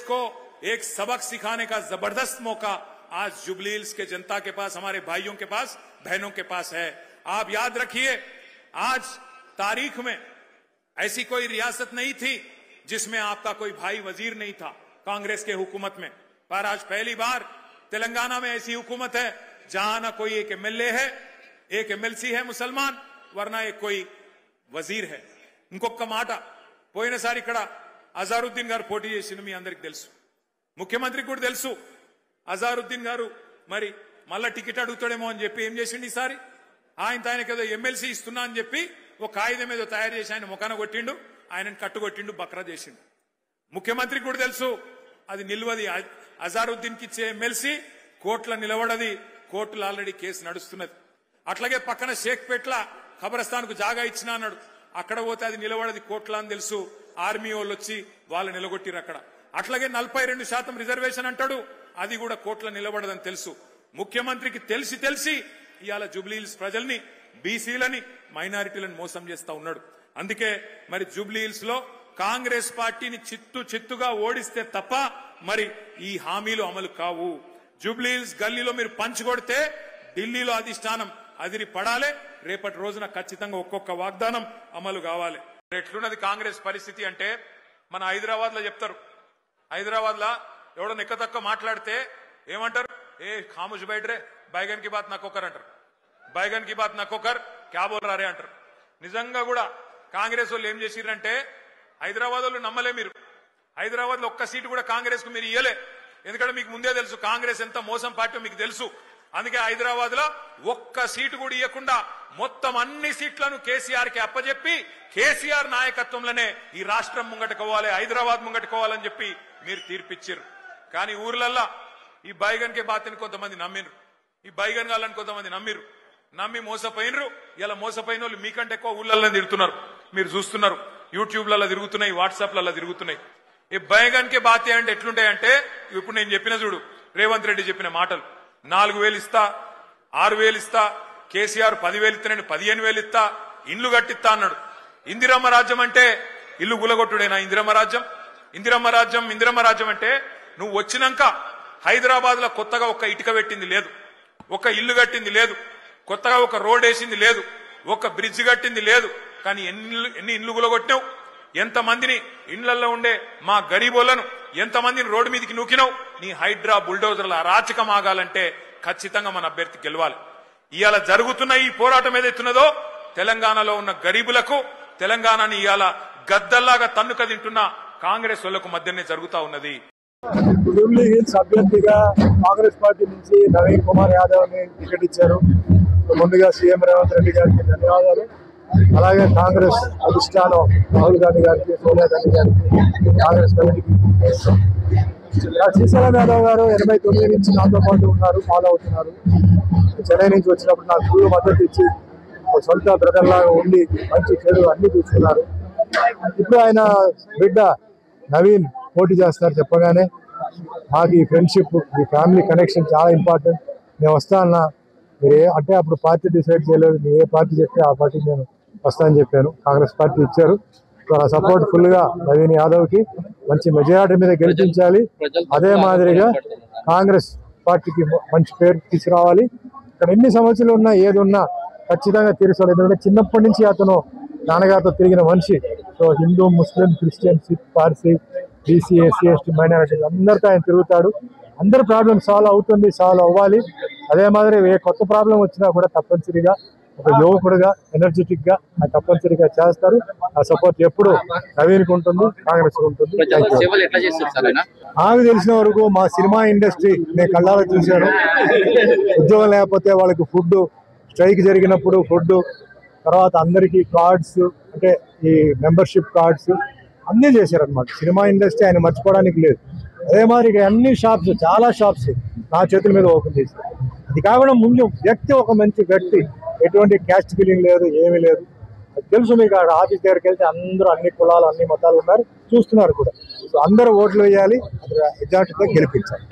को एक सबक सिखाने का जबरदस्त मौका आज जुबली हिल्स के जनता के पास, हमारे भाइयों के पास, बहनों के पास है। आप याद रखिए, आज तारीख में ऐसी कोई रियासत नहीं थी जिसमें आपका कोई भाई वजीर नहीं था कांग्रेस के हुकूमत में, पर आज पहली बार तेलंगाना में ऐसी हुकूमत है जहां ना कोई एक एमएलए है, एक एमएलसी है मुसलमान, वरना एक कोई वजीर है। ఇంకొక మాట, పోయినసారి ఇక్కడ అజారుద్దీన్ గారు పోటీ చేసిన మీ అందరికి తెలుసు, ముఖ్యమంత్రికి కూడా తెలుసు। అజారుద్దీన్ గారు మరి మళ్ళా టికెట్ అడుగుతాడేమో అని చెప్పి ఏం చేసిండు ఈసారి, ఆయనకి ఏదో ఎమ్మెల్సీ ఇస్తున్నా అని చెప్పి ఒక కాగితం ఏదో తయారు చేసి ఆయన ముఖాన కొట్టిండు, ఆయనను కట్టుకొట్టిండు, బక్రా చేసిండు। ముఖ్యమంత్రికి కూడా తెలుసు అది నిల్వది, అజారుద్దీన్ కి ఇచ్చే ఎమ్మెల్సీ కోర్టుల నిలబడది, కోర్టులో ఆల్రెడీ కేసు నడుస్తున్నది। అట్లాగే పక్కన షేక్పేట్ల ఖబరస్థాన్ కు జాగా ఇచ్చినా అన్నాడు, అక్కడ పోతే అది నిలబడది కోట్ల అని తెలుసు, ఆర్మీ వాళ్ళు వచ్చి వాళ్ళు నిలగొట్టిరు అక్కడ। అట్లాగే 42% రిజర్వేషన్ అంటాడు, అది కూడా కోట్ల నిలబడదని తెలుసు। ముఖ్యమంత్రికి తెలిసి ఇవాళ జూబ్లీ హిల్స్ ప్రజల్ని, బీసీలని, మైనారిటీలను మోసం చేస్తా ఉన్నాడు। అందుకే మరి జూబ్లీ హిల్స్ లో కాంగ్రెస్ పార్టీని చిత్తుగా ఓడిస్తే తప్ప మరి ఈ హామీలు అమలు కావు। జూబ్లీ హిల్స్ గల్లీలో మీరు పంచుకొడితే ఢిల్లీలో అధిష్టానం అదిరి పడాలి, రేపటి రోజున ఖచ్చితంగా ఒక్కొక్క వాగ్దానం అమలు కావాలి। ఎట్లున్నది కాంగ్రెస్ పరిస్థితి అంటే, మన హైదరాబాద్ లో చెప్తారు, హైదరాబాద్ లో ఎవడో నెక్కతక్క మాట్లాడితే ఏమంటారు, ఏ ఖాముష్ బైట్రే బైగన్ కి బాత్ నక్కోకర్ అంటారు, బైగన్ కి బాత్ నక్కోకర్ క్యా బోల్ రారే అంటారు। నిజంగా కూడా కాంగ్రెస్ వాళ్ళు ఏం చేసిరంటే, హైదరాబాద్ వాళ్ళు నమ్మలే మీరు, హైదరాబాద్ లో ఒక్క సీటు కూడా కాంగ్రెస్ కు మీరు ఇయ్యలే, ఎందుకంటే మీకు ముందే తెలుసు కాంగ్రెస్ ఎంత మోసం పార్టీ మీకు తెలుసు। అందుకే హైదరాబాద్ లో ఒక్క సీటు కూడా ఇవ్వకుండా మొత్తం అన్ని సీట్లను కేసీఆర్ కి అప్పచెప్పి, కేసీఆర్ నాయకత్వంలోనే ఈ రాష్ట్రం ముంగట్టుకోవాలి, హైదరాబాద్ ముంగట్టుకోవాలని చెప్పి మీరు తీర్పిచ్చారు। కానీ ఊర్లల్లా ఈ బైగన్ కే బాతిని కొంతమంది నమ్మినరు, ఈ బైగన్ గాళ్ళని కొంతమంది నమ్మి మోసపోయినరు। ఇలా మోసపోయిన వాళ్ళు మీకంటే ఎక్కువ ఊళ్ళల్లో తిరుగుతున్నారు, మీరు చూస్తున్నారు, యూట్యూబ్లలో తిరుగుతున్నాయి, వాట్సాప్లలో తిరుగుతున్నాయి। ఈ బైగన్ కే బాతి అంటే ఎట్లుంటాయంటే, ఇప్పుడు నేను చెప్పిన చూడు, రేవంత్ రెడ్డి చెప్పిన మాటలు, 4,000 ఇస్తా, 6,000 ఇస్తా, కేసీఆర్ 10,000 ఇస్తానని 15,000 ఇస్తా, ఇండ్లు కట్టిస్తా అన్నాడు। ఇందిరమ్మ రాజ్యం అంటే ఇల్లు గులగొట్టుడేనా ఇందిరమ్మ రాజ్యం? ఇందిరమ్మ రాజ్యం అంటే నువ్వు వచ్చినాక హైదరాబాద్ లో కొత్తగా ఒక ఇటుక పెట్టింది లేదు, ఒక ఇల్లు కట్టింది లేదు, కొత్తగా ఒక రోడ్ వేసింది లేదు, ఒక బ్రిడ్జ్ కట్టింది లేదు, కానీ ఎన్ని ఇండ్లు గులగొట్టినావు, ఎంతమందిని ఇండ్లలో ఉండే మా గరీబోళ్లను ఎంతమందిని రోడ్డు మీదకి నూకినావు। నీ హైడ్రా బుల్డోజర్ల అరాచకం ఆగాలంటే ఖచ్చితంగా మన అభ్యర్థి గెలవాలి। ఇవాళ జరుగుతున్న ఈ పోరాటం ఏదైతున్నదో తెలంగాణలో ఉన్న గరీబులకు, తెలంగాణని ఇవాళ గద్దల్లాగా తన్నుక తింటున్న కాంగ్రెస్ వాళ్లకు మధ్యనే జరుగుతా ఉన్నది। జూబ్లీ హిల్స్ అభ్యర్థిగా కాంగ్రెస్ పార్టీ నుంచి నవీన్ కుమార్ యాదవ్ ని టికెట్ ఇచ్చారు। ముందుగా సీఎం రేవంత్ రెడ్డి గారికి ధన్యవాదాలు, అలాగే కాంగ్రెస్ అధిష్టానం రాహుల్ గాంధీ గారికి, సోనియా గాంధీ గారికి, కాంగ్రెస్ కమిటీకి। శ్రీశైలం యాదవ్ గారు 89 నుంచి నాతో పాటు ఉన్నారు, ఫాలో అవుతున్నారు। చెన్నై నుంచి వచ్చినప్పుడు నాకు ఫుల్ మద్దతు ఇచ్చి సొంత బ్రదర్ లాగా ఉండి మంచి చెడు అన్ని చూస్తున్నారు। ఇప్పుడు ఆయన బిడ్డ నవీన్ పోటీ చేస్తారు చెప్పగానే మాకు ఈ ఫ్రెండ్షిప్, ఈ ఫ్యామిలీ కనెక్షన్ చాలా ఇంపార్టెంట్, నేను వస్తా అన్నా, మీరు అంటే అప్పుడు పార్టీ డిసైడ్ చేయలేదు, మీరు ఏ పార్టీ చెప్తే ఆ పార్టీకి నేను వస్తానని చెప్పాను, కాంగ్రెస్ పార్టీ ఇచ్చారు। నా సపోర్ట్ ఫుల్ గా నవీన్ యాదవ్ కి మంచి మెజారిటీ మీద గెలిపించాలి, అదే మాదిరిగా కాంగ్రెస్ పార్టీకి మంచి పేరు తీసుకురావాలి। ఇక్కడ ఎన్ని సమస్యలు ఉన్నా ఏది ఉన్నా ఖచ్చితంగా తీర్చాలి, ఎందుకంటే చిన్నప్పటి నుంచి అతను నాన్నగారితో తిరిగిన మనిషి। So Hindu, Muslim, Christian, Sikh, Parsi, BC, SC, ST, minorities అందరితో ఆయన తిరుగుతాడు, అందరి ప్రాబ్లం సాల్వ్ అవ్వాలి। అదే మాదిరి ఏ కొత్త ప్రాబ్లం వచ్చినా కూడా తప్పనిసరిగా ఒక యువకుడుగా, ఎనర్జెటిక్ గా తప్పనిసరిగా చేస్తారు। ఆ సపోర్ట్ ఎప్పుడు నవీన్కి ఉంటుంది, కాంగ్రెస్ ఉంటుంది। నాకు తెలిసిన వరకు మా సినిమా ఇండస్ట్రీ నేను కళ్ళారా చూశాను, ఉద్యోగం లేకపోతే వాళ్ళకి ఫుడ్, స్ట్రైక్ జరిగినప్పుడు ఫుడ్, తర్వాత అందరికీ కార్డ్స్, అంటే ఈ మెంబర్షిప్ కార్డ్స్ అన్నీ చేశారనమాట। సినిమా ఇండస్ట్రీ ఆయన మర్చిపోవడానికి లేదు। అదే మాదిరి అన్ని షాప్స్, చాలా షాప్స్ నా చేతుల మీద ఓపెన్ చేశారు। అది కాకుండా ముందు వ్యక్తి, ఒక మంచి వ్యక్తి, ఎటువంటి క్యాస్ట్ ఫీలింగ్ లేదు, ఏమీ లేదు, తెలుసు మీకు। ఆఫీస్ దగ్గరికి వెళ్తే అందరూ అన్ని కులాలు, అన్ని మతాలు ఉన్నారు, చూస్తున్నారు కూడా। సో అందరూ ఓట్లు వేయాలి, అది మెజార్టీతో గెలిపించాలి।